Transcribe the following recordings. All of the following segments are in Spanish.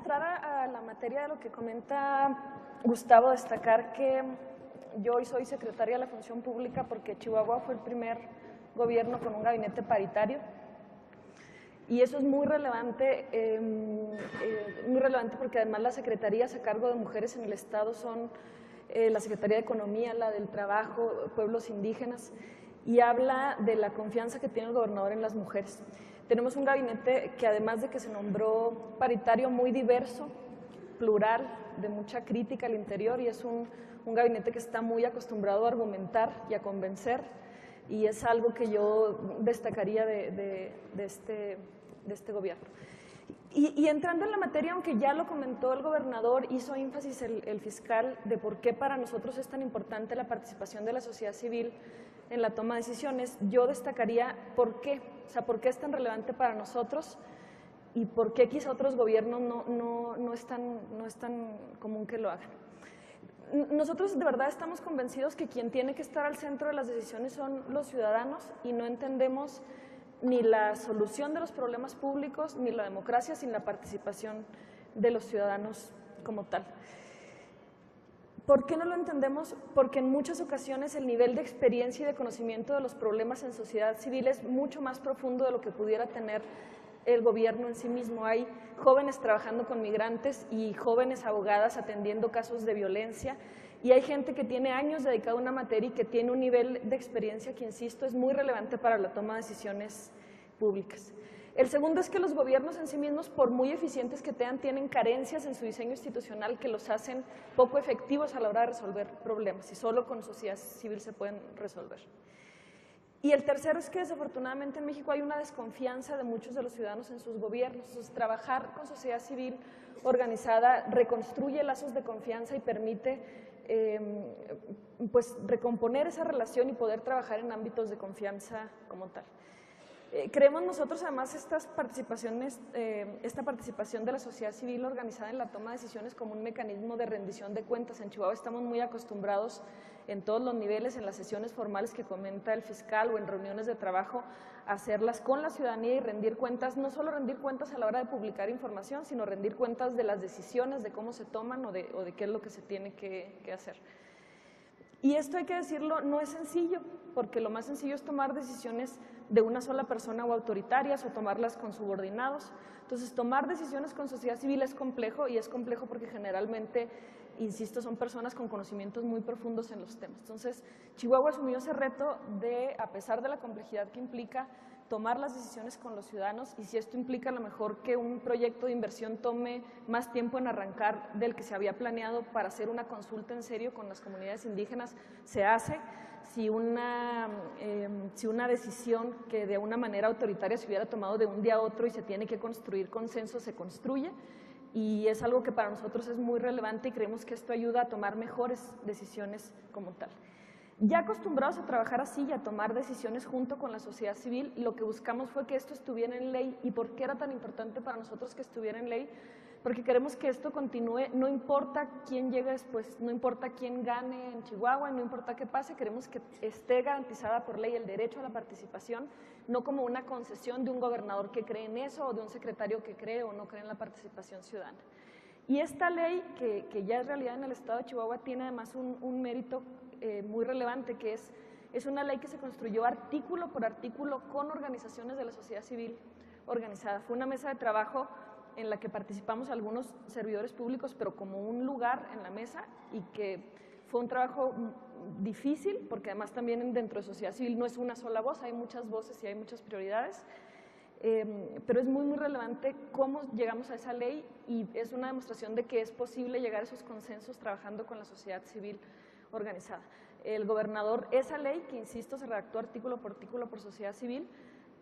entrar a la materia de lo que comenta Gustavo, destacar que yo hoy soy secretaria de la Función Pública porque Chihuahua fue el primer gobierno con un gabinete paritario. Y eso es muy relevante porque además las secretarías a cargo de mujeres en el Estado son la Secretaría de Economía, la del Trabajo, Pueblos Indígenas, y habla de la confianza que tiene el gobernador en las mujeres. Tenemos un gabinete que además de que se nombró paritario, muy diverso, plural, de mucha crítica al interior, y es un gabinete que está muy acostumbrado a argumentar y a convencer, y es algo que yo destacaría de este gobierno. Y entrando en la materia, aunque ya lo comentó el gobernador, hizo énfasis el fiscal de por qué para nosotros es tan importante la participación de la sociedad civil en la toma de decisiones, yo destacaría por qué, o sea, por qué es tan relevante para nosotros y por qué quizá otros gobiernos no es tan común que lo hagan. Nosotros de verdad estamos convencidos que quien tiene que estar al centro de las decisiones son los ciudadanos y no entendemos ni la solución de los problemas públicos ni la democracia sin la participación de los ciudadanos como tal. ¿Por qué no lo entendemos? Porque en muchas ocasiones el nivel de experiencia y de conocimiento de los problemas en sociedad civil es mucho más profundo de lo que pudiera tener el gobierno en sí mismo. Hay jóvenes trabajando con migrantes y jóvenes abogadas atendiendo casos de violencia, y hay gente que tiene años dedicada a una materia y que tiene un nivel de experiencia que, insisto, es muy relevante para la toma de decisiones públicas. El segundo es que los gobiernos en sí mismos, por muy eficientes que sean, tienen carencias en su diseño institucional que los hacen poco efectivos a la hora de resolver problemas, y solo con sociedad civil se pueden resolver. Y el tercero es que desafortunadamente en México hay una desconfianza de muchos de los ciudadanos en sus gobiernos. Entonces, trabajar con sociedad civil organizada reconstruye lazos de confianza y permite pues recomponer esa relación y poder trabajar en ámbitos de confianza como tal. Creemos nosotros además esta participación de la sociedad civil organizada en la toma de decisiones como un mecanismo de rendición de cuentas. En Chihuahua estamos muy acostumbrados en todos los niveles, en las sesiones formales que comenta el fiscal o en reuniones de trabajo, a hacerlas con la ciudadanía y rendir cuentas, no solo rendir cuentas a la hora de publicar información, sino rendir cuentas de las decisiones, de cómo se toman o de qué es lo que se tiene que hacer. Y esto hay que decirlo, no es sencillo, porque lo más sencillo es tomar decisiones de una sola persona o autoritarias o tomarlas con subordinados. Entonces, tomar decisiones con sociedad civil es complejo, y es complejo porque generalmente, insisto, son personas con conocimientos muy profundos en los temas. Entonces, Chihuahua asumió ese reto de, a pesar de la complejidad que implica, tomar las decisiones con los ciudadanos, y si esto implica a lo mejor que un proyecto de inversión tome más tiempo en arrancar del que se había planeado para hacer una consulta en serio con las comunidades indígenas, se hace. Si una decisión que de una manera autoritaria se hubiera tomado de un día a otro y se tiene que construir consenso, se construye, y es algo que para nosotros es muy relevante y creemos que esto ayuda a tomar mejores decisiones como tal. Ya acostumbrados a trabajar así y a tomar decisiones junto con la sociedad civil, lo que buscamos fue que esto estuviera en ley. ¿Y por qué era tan importante para nosotros que estuviera en ley? Porque queremos que esto continúe, no importa quién llegue después, no importa quién gane en Chihuahua, no importa qué pase, queremos que esté garantizada por ley el derecho a la participación, no como una concesión de un gobernador que cree en eso o de un secretario que cree o no cree en la participación ciudadana. Y esta ley, que ya es realidad en el estado de Chihuahua, tiene además un mérito muy relevante, que es una ley que se construyó artículo por artículo con organizaciones de la sociedad civil organizada. Fue una mesa de trabajo en la que participamos algunos servidores públicos, pero como un lugar en la mesa, y que fue un trabajo difícil, porque además también dentro de sociedad civil no es una sola voz, hay muchas voces y hay muchas prioridades, pero es muy, muy relevante cómo llegamos a esa ley, y es una demostración de que es posible llegar a esos consensos trabajando con la sociedad civil organizada. El gobernador, esa ley, que insisto, se redactó artículo por sociedad civil,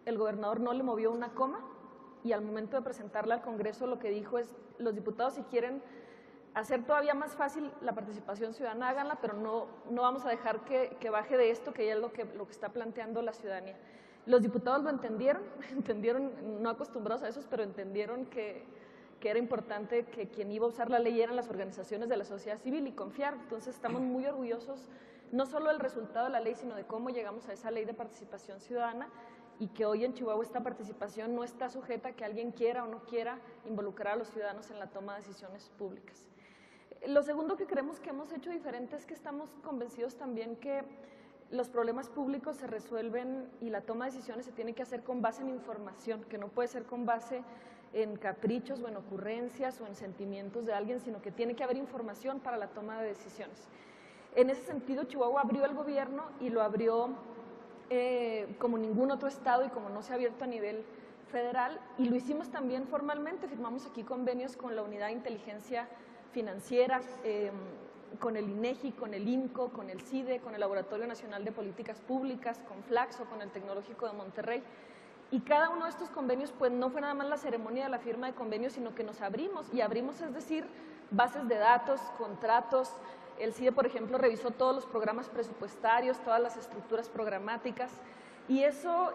el gobernador no le movió una coma, y al momento de presentarla al Congreso lo que dijo es: los diputados, si quieren hacer todavía más fácil la participación ciudadana, háganla, pero no vamos a dejar que baje de esto, que ya es lo que está planteando la ciudadanía. Los diputados lo entendieron, no acostumbrados a eso, pero entendieron que era importante que quien iba a usar la ley eran las organizaciones de la sociedad civil, y confiar. Entonces, estamos muy orgullosos no solo del resultado de la ley, sino de cómo llegamos a esa ley de participación ciudadana, y que hoy en Chihuahua esta participación no está sujeta a que alguien quiera o no quiera involucrar a los ciudadanos en la toma de decisiones públicas. Lo segundo que creemos que hemos hecho diferente es que estamos convencidos también que los problemas públicos se resuelven y la toma de decisiones se tiene que hacer con base en información, que no puede ser con base en caprichos o en ocurrencias o en sentimientos de alguien, sino que tiene que haber información para la toma de decisiones. En ese sentido, Chihuahua abrió el gobierno y lo abrió como ningún otro estado y como no se ha abierto a nivel federal, y lo hicimos también formalmente, firmamos aquí convenios con la Unidad de Inteligencia Financiera, con el INEGI, con el INCO, con el CIDE, con el Laboratorio Nacional de Políticas Públicas, con Flaxo, con el Tecnológico de Monterrey. Y cada uno de estos convenios, pues no fue nada más la ceremonia de la firma de convenios, sino que nos abrimos, y abrimos, es decir, bases de datos, contratos. El CIDE, por ejemplo, revisó todos los programas presupuestarios, todas las estructuras programáticas, y eso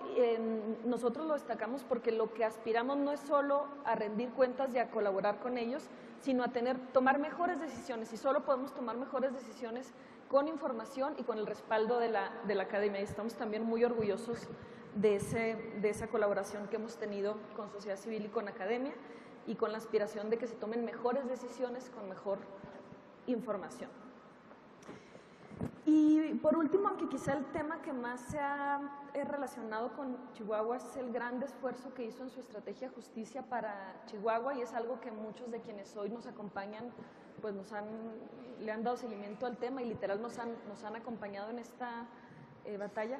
nosotros lo destacamos porque lo que aspiramos no es solo a rendir cuentas y a colaborar con ellos, sino a tomar mejores decisiones, y solo podemos tomar mejores decisiones con información y con el respaldo de la academia, y estamos también muy orgullosos de esa colaboración que hemos tenido con sociedad civil y con academia, y con la aspiración de que se tomen mejores decisiones con mejor información. Y por último, aunque quizá el tema que más se ha relacionado con Chihuahua es el gran esfuerzo que hizo en su estrategia Justicia para Chihuahua, y es algo que muchos de quienes hoy nos acompañan pues le han dado seguimiento al tema y literal nos han acompañado en esta batalla.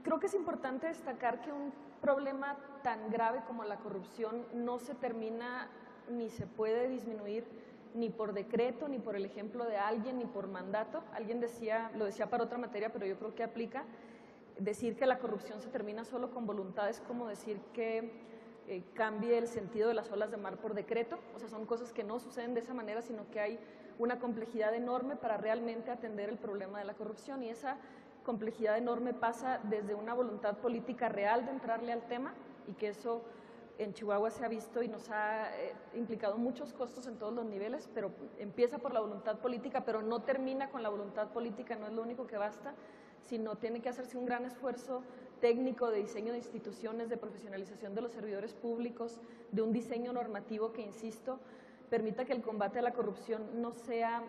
Creo que es importante destacar que un problema tan grave como la corrupción no se termina ni se puede disminuir ni por decreto, ni por el ejemplo de alguien, ni por mandato. Alguien lo decía para otra materia, pero yo creo que aplica. Decir que la corrupción se termina solo con voluntad es como decir que cambie el sentido de las olas de mar por decreto. O sea, son cosas que no suceden de esa manera, sino que hay una complejidad enorme para realmente atender el problema de la corrupción, y esa complejidad enorme pasa desde una voluntad política real de entrarle al tema, y que eso en Chihuahua se ha visto y nos ha implicado muchos costos en todos los niveles, pero empieza por la voluntad política, pero no termina con la voluntad política, no es lo único que basta, sino tiene que hacerse un gran esfuerzo técnico de diseño de instituciones, de profesionalización de los servidores públicos, de un diseño normativo que, insisto, permita que el combate a la corrupción no sea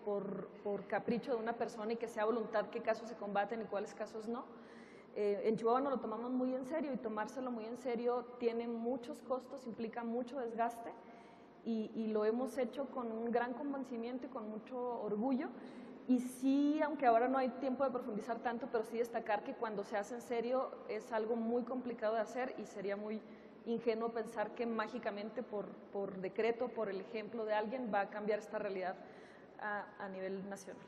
por capricho de una persona, y que sea voluntad qué casos se combaten y cuáles casos no. En Chihuahua nos lo tomamos muy en serio, y tomárselo muy en serio tiene muchos costos, implica mucho desgaste, y lo hemos hecho con un gran convencimiento y con mucho orgullo. Y sí, aunque ahora no hay tiempo de profundizar tanto, pero sí destacar que cuando se hace en serio es algo muy complicado de hacer, y sería muy ingenuo pensar que mágicamente por decreto, por el ejemplo de alguien, va a cambiar esta realidad a nivel nacional.